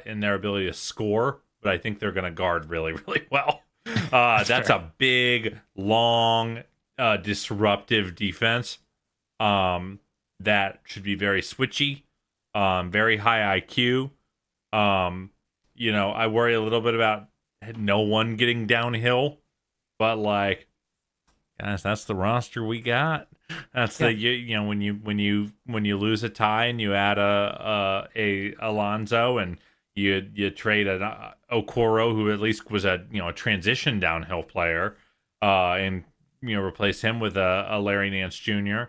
in their ability to score, but I think they're going to guard really, really well. That's a big, long, disruptive defense that should be very switchy, very high IQ. You know, I worry a little bit about no one getting downhill, but like, guys, that's the roster we got. That's the you know when you lose a tie and you add a Alonzo and you trade an Okoro, who at least was a transition downhill player, and replace him with a Larry Nance Jr.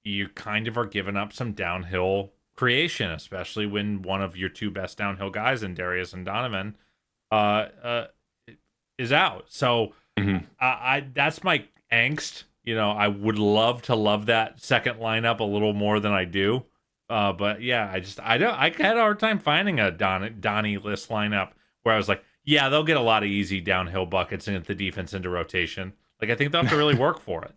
You kind of are giving up some downhill creation, especially when one of your two best downhill guys in Darius and Donovan is out. So I that's my angst. I would love to love that second lineup a little more than I do. But yeah, I had a hard time finding a Donnie list lineup where I was like, yeah, they'll get a lot of easy downhill buckets and get the defense into rotation. Like, I think they'll have to really work for it.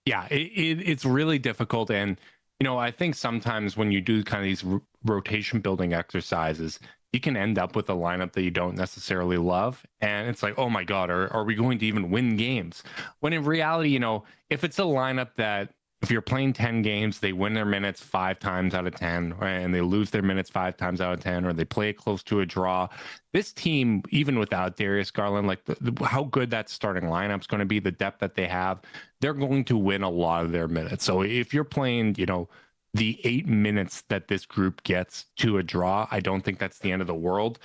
Yeah, it's really difficult. And, I think sometimes when you do kind of these rotation building exercises, you can end up with a lineup that you don't necessarily love. And it's like, oh my God, are we going to even win games? When in reality, if it's a lineup that if you're playing 10 games, they win their minutes 5 times out of 10, and they lose their minutes 5 times out of 10, or they play it close to a draw. This team, even without Darius Garland, like how good that starting lineup is going to be, the depth that they have, they're going to win a lot of their minutes. So if you're playing, the 8 minutes that this group gets to a draw, I don't think that's the end of the world.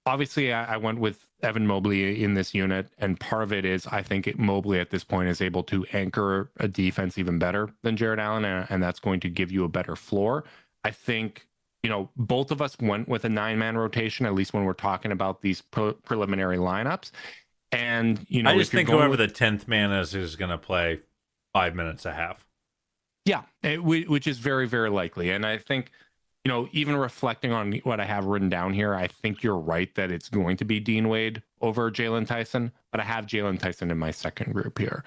Obviously, I went with Evan Mobley in this unit, and part of it is I think Mobley at this point is able to anchor a defense even better than Jared Allen, and that's going to give you a better floor. I think, both of us went with a 9-man rotation, at least when we're talking about these preliminary lineups. And, I just think whoever the 10th man is going to play 5 minutes a half. Yeah, which is very, very likely. And I think, even reflecting on what I have written down here, I think you're right that it's going to be Dean Wade over Jalen Tyson, but I have Jalen Tyson in my second group here.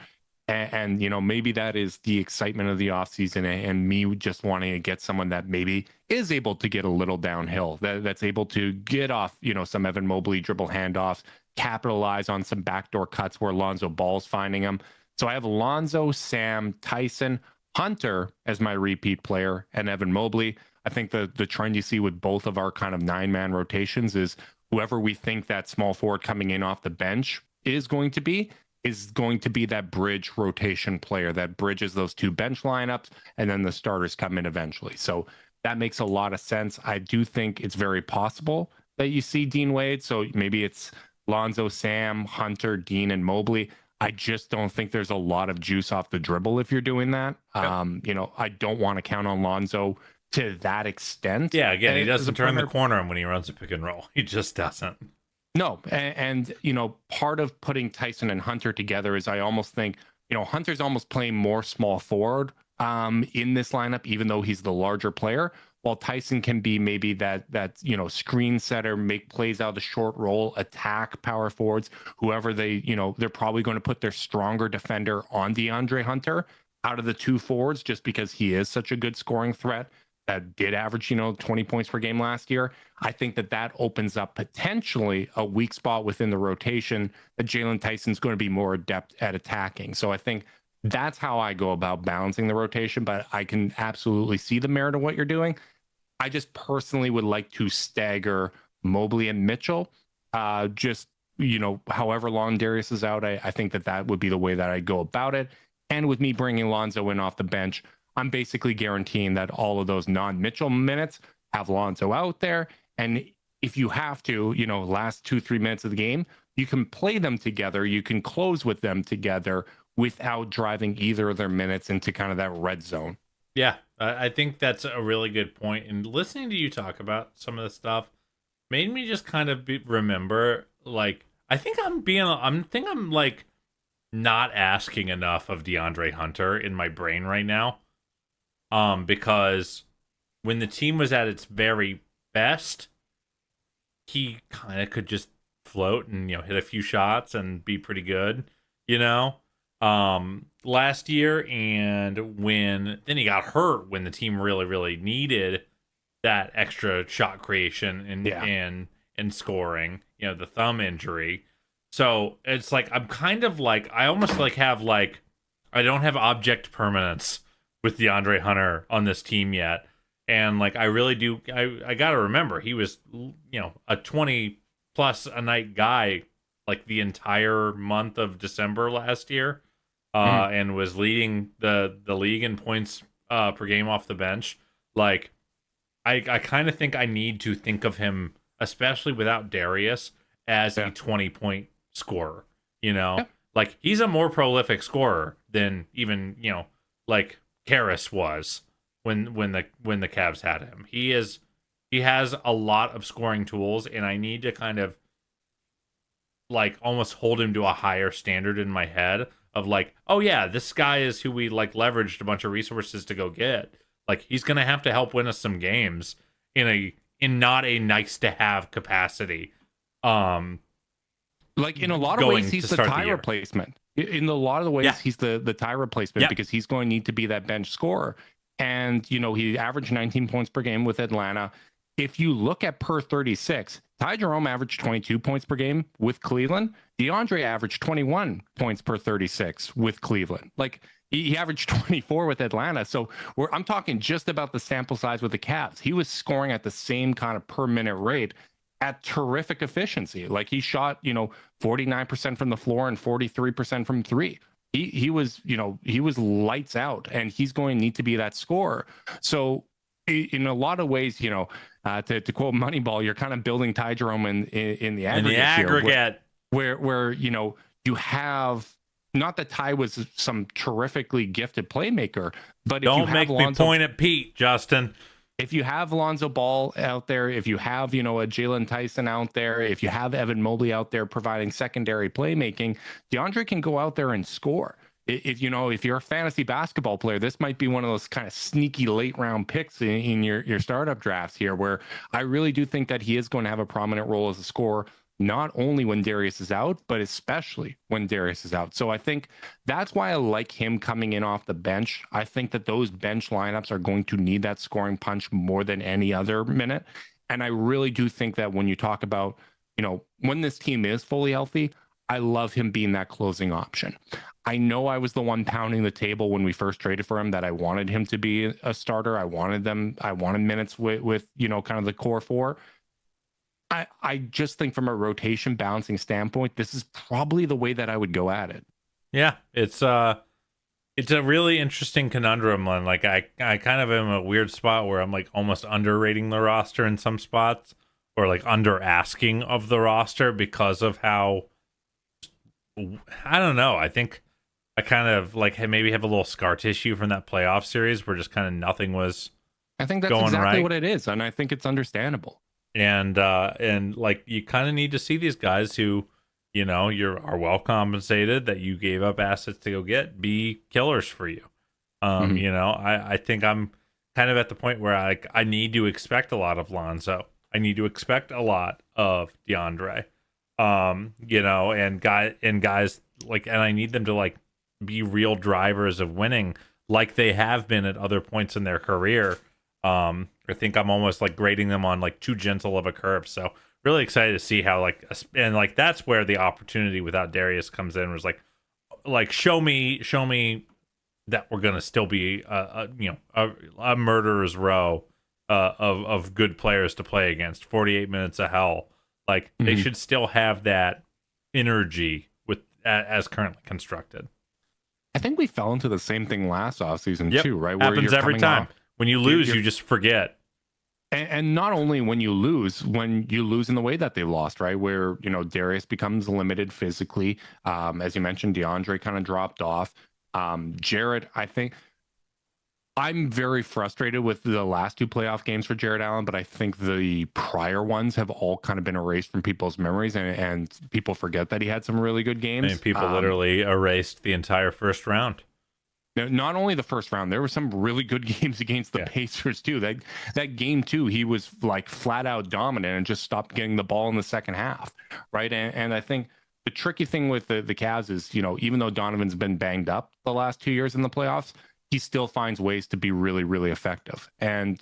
And maybe that is the excitement of the offseason and me just wanting to get someone that maybe is able to get a little downhill, that's able to get off, some Evan Mobley dribble handoffs, capitalize on some backdoor cuts where Lonzo Ball's finding them. So I have Lonzo, Sam, Tyson, Hunter as my repeat player, and Evan Mobley. I think the trend you see with both of our kind of 9-man rotations is whoever we think that small forward coming in off the bench is going to be that bridge rotation player that bridges those two bench lineups, and then the starters come in eventually. So that makes a lot of sense. I do think it's very possible that you see Dean Wade. So maybe it's Lonzo, Sam, Hunter, Dean, and Mobley. I just don't think there's a lot of juice off the dribble if you're doing that. Yep. I don't want to count on Lonzo to that extent. Yeah, again, he doesn't turn the corner when he runs a pick and roll. He just doesn't. No, and part of putting Tyson and Hunter together is I almost think, Hunter's almost playing more small forward in this lineup, even though he's the larger player, while Tyson can be maybe that screen setter, make plays out of the short roll, attack power forwards, whoever they're probably going to put their stronger defender on DeAndre Hunter out of the two forwards just because he is such a good scoring threat. that did average, 20 points per game last year. I think that opens up potentially a weak spot within the rotation that Jalen Tyson's going to be more adept at attacking. So I think that's how I go about balancing the rotation, but I can absolutely see the merit of what you're doing. I just personally would like to stagger Mobley and Mitchell. However long Darius is out, I think that would be the way that I go about it. And with me bringing Lonzo in off the bench, I'm basically guaranteeing that all of those non-Mitchell minutes have Lonzo out there. And if you have to, last 2-3 minutes of the game, you can play them together. You can close with them together without driving either of their minutes into kind of that red zone. Yeah, I think that's a really good point. And listening to you talk about some of the stuff made me just kind of remember, like, I think I'm like not asking enough of DeAndre Hunter in my brain right now. Because when the team was at its very best, he kind of could just float and, hit a few shots and be pretty good, last year. And then he got hurt when the team really, really needed that extra shot creation and scoring, the thumb injury. So it's like, I'm kind of like, I almost like have like, I don't have object permanence with DeAndre Hunter on this team yet. And like, I really do. I got to remember, he was, a 20 plus a night guy, like the entire month of December last year, and was leading the league in points per game off the bench. Like, I kind of think I need to think of him, especially without Darius, as a 20-point scorer, like he's a more prolific scorer than even, like Karras was when the Cavs had him. He has a lot of scoring tools, and I need to kind of like almost hold him to a higher standard in my head of like, oh yeah, this guy is who we like leveraged a bunch of resources to go get. Like, he's gonna have to help win us some games in not a nice to have capacity. Like, in a lot of ways, he's the tie replacement. In a lot of the ways, he's the tie replacement because he's going to need to be that bench scorer. And, he averaged 19 points per game with Atlanta. If you look at per 36, Ty Jerome averaged 22 points per game with Cleveland. DeAndre averaged 21 points per 36 with Cleveland. Like, he averaged 24 with Atlanta. So I'm talking just about the sample size with the Cavs. He was scoring at the same kind of per minute rate at terrific efficiency. Like, he shot, 49% from the floor and 43% from three. He was lights out, and he's going to need to be that scorer. So in a lot of ways, to quote Moneyball, you're kind of building Ty Jerome in the aggregate. Here, where you have, not that Ty was some terrifically gifted playmaker, but don't make me point at Pete, Justin. If you have Lonzo Ball out there, if you have, a Jalen Tyson out there, if you have Evan Mobley out there providing secondary playmaking, DeAndre can go out there and score. If you're a fantasy basketball player, this might be one of those kind of sneaky late round picks in your startup drafts here, where I really do think that he is going to have a prominent role as a scorer, not only when Darius is out, but especially when Darius is out. So I think that's why I like him coming in off the bench. I think that those bench lineups are going to need that scoring punch more than any other minute. And I really do think that when you talk about, when this team is fully healthy, I love him being that closing option. I know I was the one pounding the table when we first traded for him that I wanted him to be a starter. I wanted minutes with kind of the core four. I just think from a rotation balancing standpoint, this is probably the way that I would go at it. Yeah, it's a really interesting conundrum. And like, I kind of am a weird spot where I'm like almost underrating the roster in some spots, or like under asking of the roster because of how, I don't know. I think I kind of like maybe have a little scar tissue from that playoff series where just kind of nothing was. I think that's exactly what it is, and I think it's understandable. And like, you kind of need to see these guys who, are well compensated, that you gave up assets to go get, be killers for you. I think I'm kind of at the point where I need to expect a lot of Lonzo. I need to expect a lot of DeAndre. And guys like, and I need them to like be real drivers of winning, like they have been at other points in their career. I think I'm almost like grading them on like too gentle of a curve. So really excited to see how and that's where the opportunity without Darius comes in. Was like show me that we're gonna still be a murderer's row of good players to play against. 48 minutes of hell. Like they should still have that energy with as currently constructed. I think we fell into the same thing last offseason too, right? Happens every time. When you lose, you just forget. And not only when you lose in the way that they lost, right? Where, Darius becomes limited physically. As you mentioned, DeAndre kind of dropped off. Jared, I think I'm very frustrated with the last two playoff games for Jared Allen, but I think the prior ones have all kind of been erased from people's memories, and people forget that he had some really good games. And people literally erased the entire first round. Not only the first round, there were some really good games against the Pacers too. That game too, he was like flat out dominant and just stopped getting the ball in the second half, right? And I think the tricky thing with the Cavs is, even though Donovan's been banged up the last 2 years in the playoffs, he still finds ways to be really, really effective. And,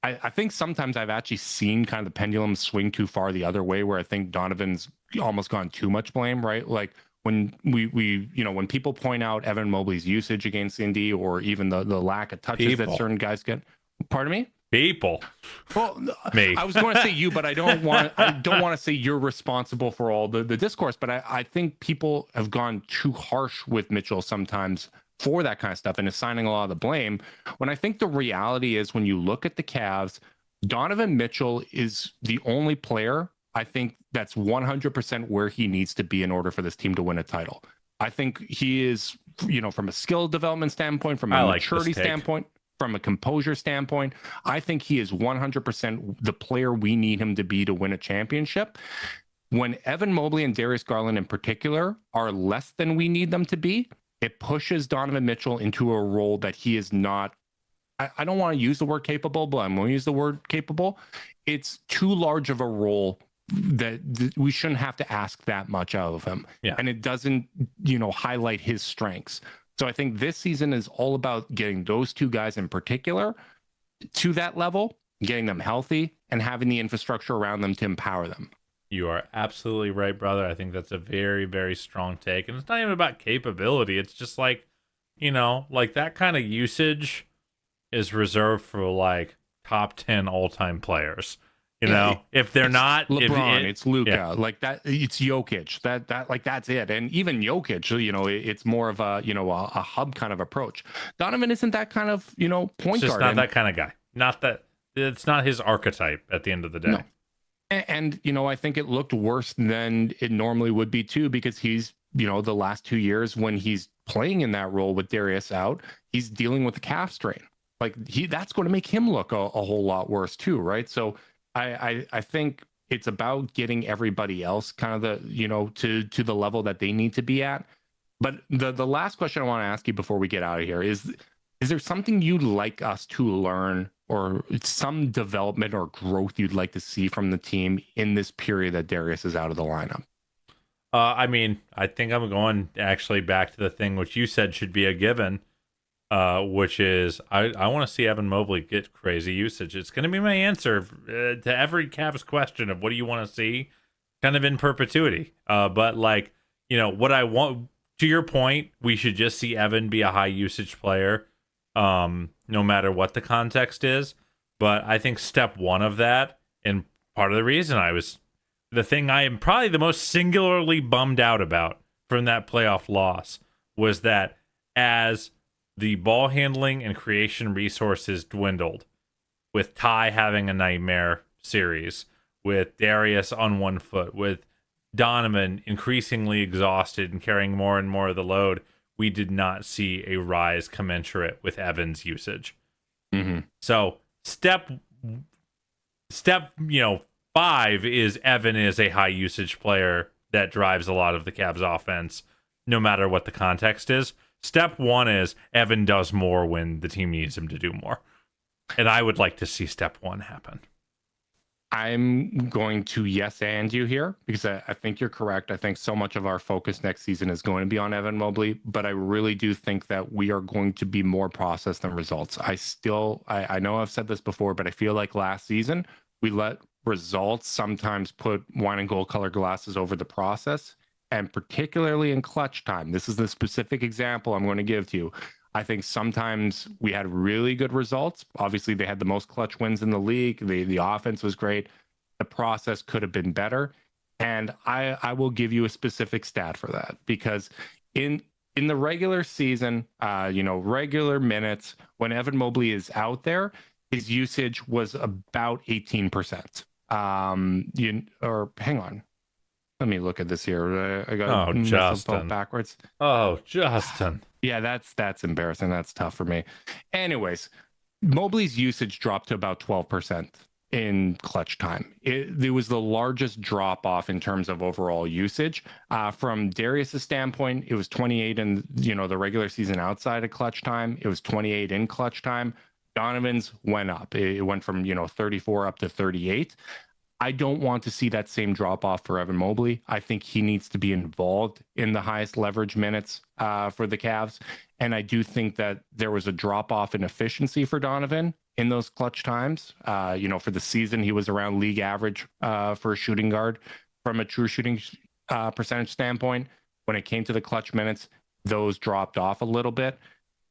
I think sometimes I've actually seen kind of the pendulum swing too far the other way, where I think Donovan's almost gone too much blame, right? Like when when people point out Evan Mobley's usage against Indy, or even the lack of touches that certain guys get. Pardon me? People. Well, me. I was going to say you, but I don't want to say you're responsible for all the discourse. But I think people have gone too harsh with Mitchell sometimes for that kind of stuff and assigning a lot of the blame. When I think the reality is, when you look at the Cavs, Donovan Mitchell is the only player I think that's 100% where he needs to be in order for this team to win a title. I think he is, from a skill development standpoint, from a maturity standpoint, from a composure standpoint, I think he is 100% the player we need him to be to win a championship. When Evan Mobley and Darius Garland in particular are less than we need them to be, it pushes Donovan Mitchell into a role that he is not. I don't want to use the word capable, but I'm going to use the word capable. It's too large of a role that we shouldn't have to ask that much out of him. Yeah. And it doesn't, highlight his strengths. So I think this season is all about getting those two guys in particular to that level, getting them healthy, and having the infrastructure around them to empower them. You are absolutely right, brother. I think that's a very, very strong take. And it's not even about capability. It's just like, that kind of usage is reserved for like top 10 all-time players. If they're not LeBron, it's Luka, like that, it's Jokic, that like that's it. And even Jokic, it's more of a a hub kind of approach. Donovan isn't that kind of point guard. Not that kind of guy. Not that it's not his archetype at the end of the day. No. And I think it looked worse than it normally would be too, because he's the last 2 years when he's playing in that role with Darius out, he's dealing with a calf strain. Like that's going to make him look a whole lot worse too, right? So I think it's about getting everybody else kind of to the level that they need to be at. But the last question I want to ask you before we get out of here is there something you'd like us to learn, or some development or growth you'd like to see from the team in this period that Darius is out of the lineup? I think I'm going actually back to the thing which you said should be a given. Which is I want to see Evan Mobley get crazy usage. It's going to be my answer to every Cavs question of what do you want to see, kind of in perpetuity. But what I want, to your point, we should just see Evan be a high usage player, no matter what the context is. But I think step one of that, and part of the reason the thing I am probably the most singularly bummed out about from that playoff loss was that as the ball handling and creation resources dwindled, with Ty having a nightmare series, with Darius on one foot, with Donovan increasingly exhausted and carrying more and more of the load, we did not see a rise commensurate with Evan's usage. Mm-hmm. So step 5 is Evan is a high usage player that drives a lot of the Cavs offense, no matter what the context is. Step 1 is Evan does more when the team needs him to do more. And I would like to see step 1 happen. I'm going to yes and you here because I think you're correct. I think so much of our focus next season is going to be on Evan Mobley, but I really do think that we are going to be more process than results. I know I've said this before, but I feel like last season we let results sometimes put wine and gold color glasses over the process, and particularly in clutch time. This is the specific example I'm going to give to you. I think sometimes we had really good results. Obviously, they had the most clutch wins in the league. The offense was great. The process could have been better. And I will give you a specific stat for that, because in the regular season, regular minutes, when Evan Mobley is out there, his usage was about 18%. Hang on. Let me look at this here. I got Justin backwards. Oh, Justin. Yeah, that's embarrassing. That's tough for me. Anyways, Mobley's usage dropped to about 12% in clutch time. It was the largest drop off in terms of overall usage. From Darius's standpoint, it was 28 in the regular season outside of clutch time. It was 28 in clutch time. Donovan's went up. It went from 34 up to 38. I don't want to see that same drop off for Evan Mobley. I think he needs to be involved in the highest leverage minutes for the Cavs. And I do think that there was a drop off in efficiency for Donovan in those clutch times. For the season, he was around league average for a shooting guard from a true shooting percentage standpoint. When it came to the clutch minutes, those dropped off a little bit.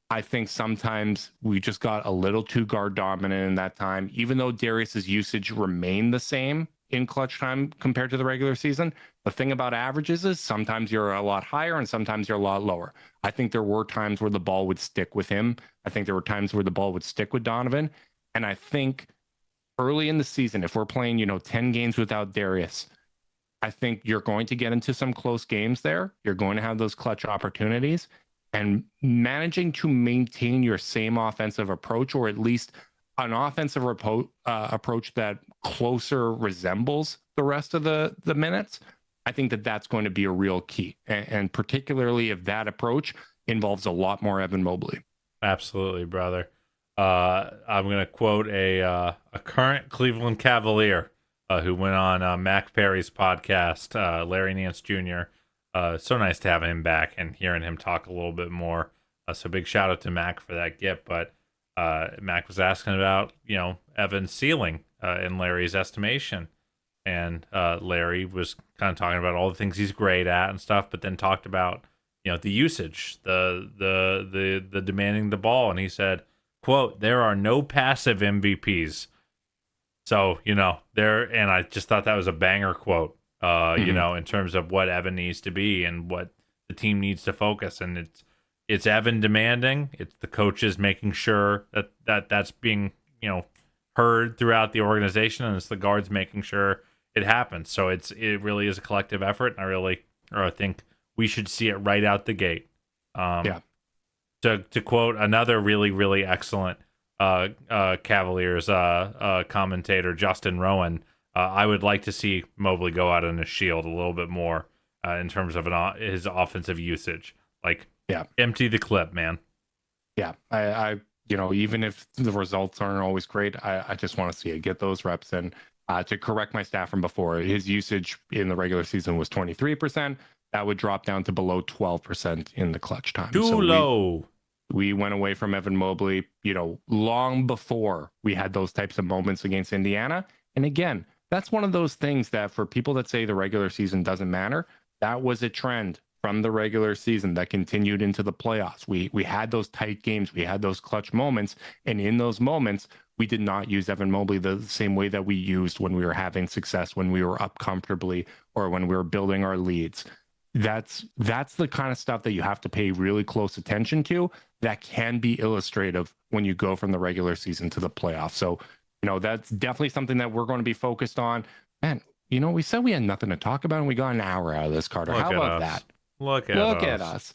I think sometimes we just got a little too guard dominant in that time, even though Darius's usage remained the same in clutch time compared to the regular season. The thing about averages is sometimes you're a lot higher and sometimes you're a lot lower. I think there were times where the ball would stick with him. I think there were times where the ball would stick with Donovan. And I think early in the season, if we're playing, 10 games without Darius, I think you're going to get into some close games there. You're going to have those clutch opportunities. And managing to maintain your same offensive approach, or at least an offensive approach that closer resembles the rest of the minutes, I think that's going to be a real key. And particularly if that approach involves a lot more Evan Mobley. Absolutely, brother. I'm going to quote a current Cleveland Cavalier who went on Mac Perry's podcast, Larry Nance Jr., so nice to have him back and hearing him talk a little bit more. So big shout out to Mac for that gift. But Mac was asking about, Evan's ceiling in Larry's estimation. And Larry was kind of talking about all the things he's great at and stuff, but then talked about, the usage, the demanding the ball. And he said, quote, "There are no passive MVPs." So, and I just thought that was a banger quote. In terms of what Evan needs to be and what the team needs to focus. And it's Evan demanding. It's the coaches making sure that's being, heard throughout the organization, and it's the guards making sure it happens. So it really is a collective effort. And I think we should see it right out the gate. To quote another really, really excellent Cavaliers commentator, Justin Rowan, I would like to see Mobley go out on his shield a little bit more in terms of his offensive usage. Empty the clip, man. Yeah, I even if the results aren't always great, I just want to see it. Get those reps in. To correct my stat from before, his usage in the regular season was 23%. That would drop down to below 12% in the clutch time. Too low. We went away from Evan Mobley, long before we had those types of moments against Indiana. And again, that's one of those things that for people that say the regular season doesn't matter, that was a trend from the regular season that continued into the playoffs. We had those tight games. We had those clutch moments. And in those moments, we did not use Evan Mobley the same way that we used when we were having success, when we were up comfortably, or when we were building our leads. That's the kind of stuff that you have to pay really close attention to that can be illustrative when you go from the regular season to the playoffs. So, that's definitely something that we're going to be focused on. Man, we said we had nothing to talk about and we got an hour out of this, Carter. How about that? Look at us.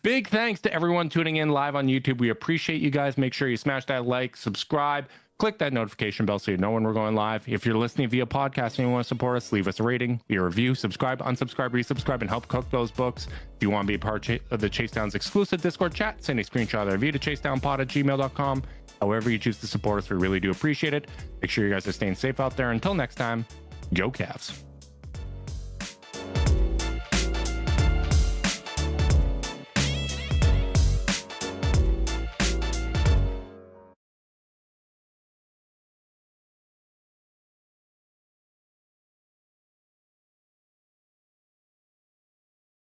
Big thanks to everyone tuning in live on YouTube. We appreciate you guys. Make sure you smash that like, subscribe, click that notification bell so you know when we're going live. If you're listening via podcast and you want to support us, leave us a rating, leave a review, subscribe, unsubscribe, resubscribe, and help cook those books. If you want to be a part of the Chase Down's exclusive Discord chat, send a screenshot of their review to chasedownpod@gmail.com. However you choose to support us, we really do appreciate it. Make sure you guys are staying safe out there. Until next time, go Cavs.